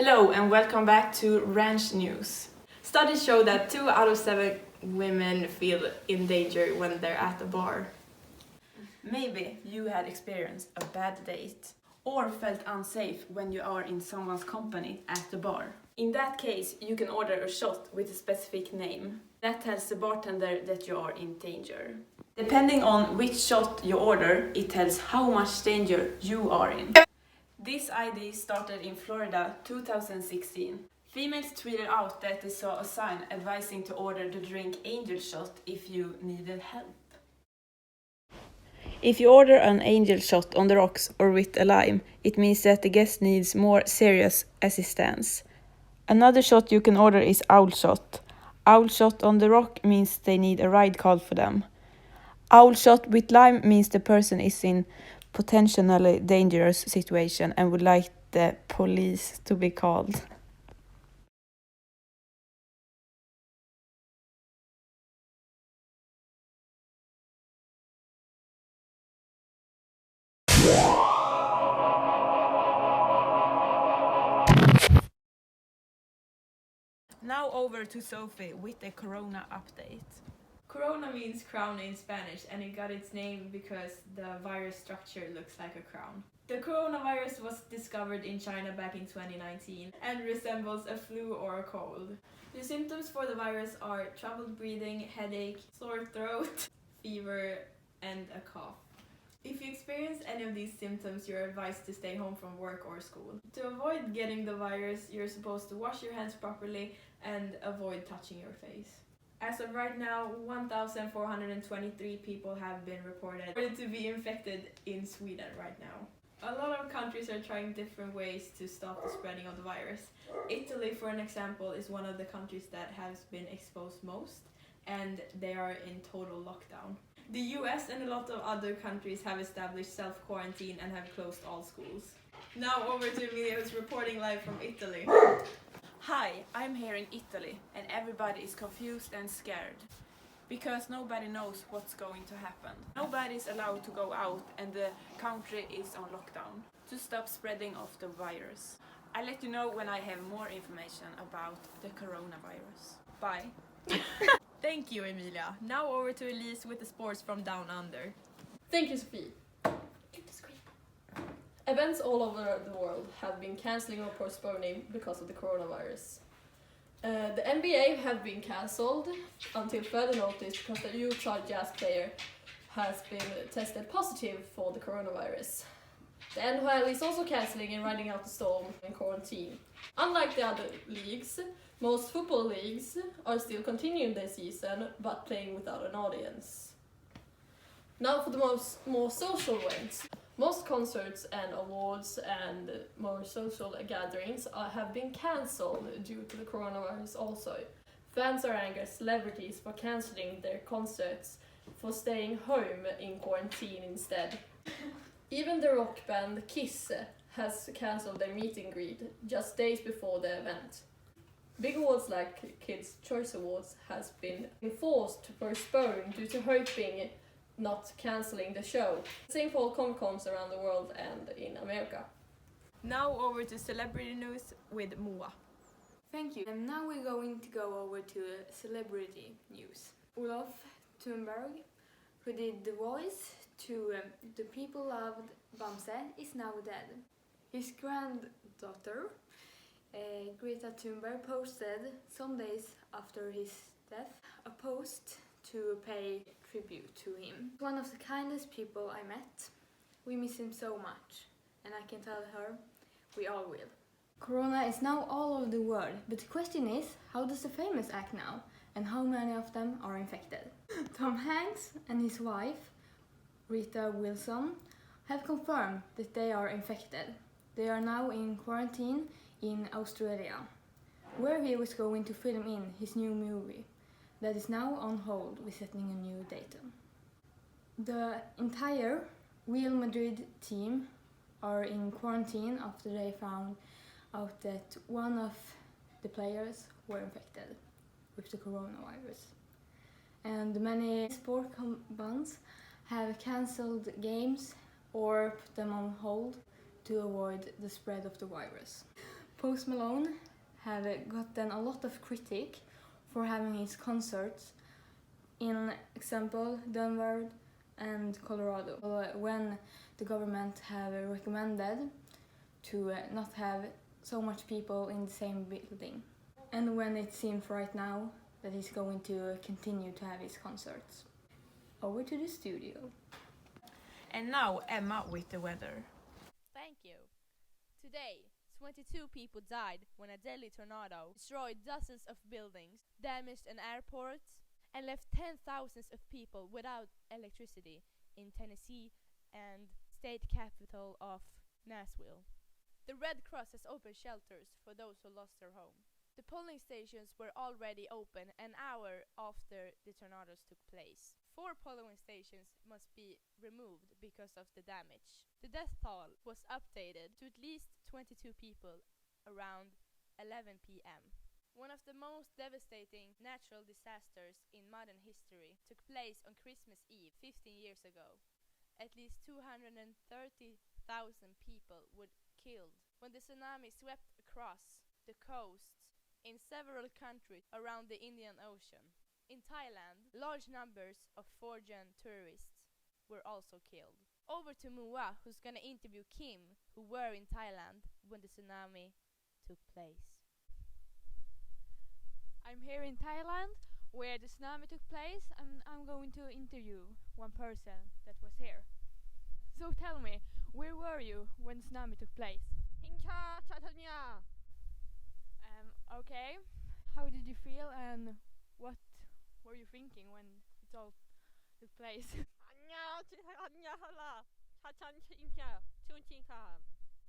Hello and welcome back to Ranch News. Studies show that 2 out of 7 women feel in danger when they're at a bar. Maybe you had experienced a bad date or felt unsafe when you are in someone's company at the bar. In that case, you can order a shot with a specific name. That tells the bartender that you are in danger. Depending on which shot you order, it tells how much danger you are in. This idea started in Florida 2016. Females tweeted out that they saw a sign advising to order the drink Angel Shot if you needed help. If you order an Angel Shot on the rocks or with a lime, it means that the guest needs more serious assistance. Another shot you can order is Owl Shot. Owl Shot on the rock means they need a ride called for them. Owl Shot with lime means the person is in potentially dangerous situation and would like the police to be called. Now over to Sophie with the Corona update. Corona means crown in Spanish, and it got its name because the virus structure looks like a crown. The coronavirus was discovered in China back in 2019 and resembles a flu or a cold. The symptoms for the virus are troubled breathing, headache, sore throat, fever, and a cough. If you experience any of these symptoms, you're advised to stay home from work or school. To avoid getting the virus, you're supposed to wash your hands properly and avoid touching your face. As of right now, 1,423 people have been reported to be infected in Sweden right now. A lot of countries are trying different ways to stop the spreading of the virus. Italy, for an example, is one of the countries that has been exposed most, and they are in total lockdown. The US and a lot of other countries have established self-quarantine and have closed all schools. Now over to Emilia, who's reporting live from Italy. Hi, I'm here in Italy and everybody is confused and scared because nobody knows what's going to happen. Nobody is allowed to go out and the country is on lockdown to stop spreading of the virus. I'll let you know when I have more information about the coronavirus. Bye. Thank you, Emilia. Now over to Elise with the sports from Down Under. Thank you, Sophie. Events all over the world have been cancelling or postponing because of the coronavirus. The NBA have been cancelled until further notice because the Utah Jazz player has been tested positive for the coronavirus. The NHL is also cancelling and riding out the storm in quarantine. Unlike the other leagues, most football leagues are still continuing their season but playing without an audience. Now for the more social events. Most concerts and awards and more social gatherings have been cancelled due to the coronavirus also. Fans are angry at celebrities for cancelling their concerts for staying home in quarantine instead. Even the rock band Kiss has cancelled their meet and greet just days before the event. Big awards like Kids' Choice Awards has been forced to postpone due to hoping not cancelling the show. Same for all Comic-Cons around the world and in America. Now over to celebrity news with Moa. Thank you. And now we're going to go over to celebrity news. Olof Thunberg, who did the voice to the people loved Bamse, is now dead. His granddaughter, Greta Thunberg, posted some days after his death a post to pay tribute to him. One of the kindest people I met. We miss him so much, and I can tell her we all will. Corona is now all over the world, but the question is, how does the famous act now, and how many of them are infected? Tom Hanks and his wife, Rita Wilson, have confirmed that they are infected. They are now in quarantine in Australia, where he was going to film in his new movie that is now on hold with setting a new date. The entire Real Madrid team are in quarantine after they found out that one of the players were infected with the coronavirus. And many sport clubs have cancelled games or put them on hold to avoid the spread of the virus. Post Malone have gotten a lot of critique for having his concerts in example Denver and Colorado, when the government have recommended to not have so much people in the same building, and when it seems right now that he's going to continue to have his concerts. Over to the studio. And now Emma with the weather. Thank you. Today, 22 people died when a deadly tornado destroyed dozens of buildings, damaged an airport, and left 10,000s of people without electricity in Tennessee and state capital of Nashville. The Red Cross has opened shelters for those who lost their home. The polling stations were already open an hour after the tornadoes took place. 4 polling stations must be removed because of the damage. The death toll was updated to at least 22 people around 11 p.m. One of the most devastating natural disasters in modern history took place on Christmas Eve 15 years ago. At least 230,000 people were killed when the tsunami swept across the coast in several countries around the Indian Ocean. In Thailand, large numbers of foreign tourists were also killed. Over to Mua, who's gonna interview Kim, who were in Thailand when the tsunami took place. I'm here in Thailand, where the tsunami took place, and I'm going to interview one person that was here. So tell me, where were you when the tsunami took place? Hincha Chatanya. Okay. How did you feel, and what were you thinking when it all took place?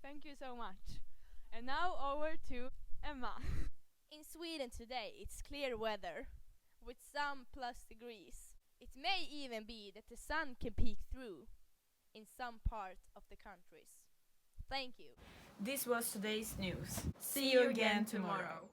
Thank you so much. And now over to Emma. In Sweden today, it's clear weather, with some plus degrees. It may even be that the sun can peek through in some part of the countries. Thank you. This was today's news. See you again tomorrow.